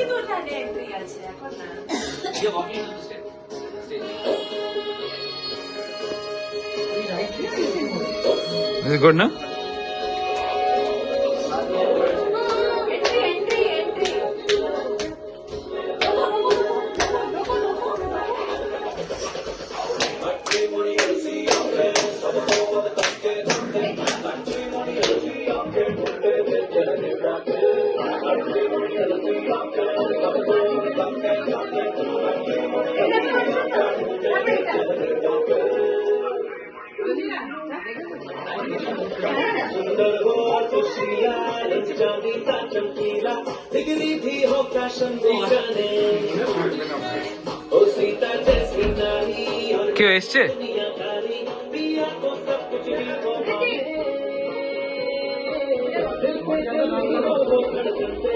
তো ওখানে এন্ট্রি আছে এখন না। ये walking stage Is it good now? Entry entry entry. सुंदर हो खुशियाँ चांदी सा चमकीला बिगड़ी भी हो फैशन दिखाने ओ सीता जैसी नारी और क्यों एसছে दुनियादारी पिया को सब कुछ भी हो दिल से जला वो धड़कन से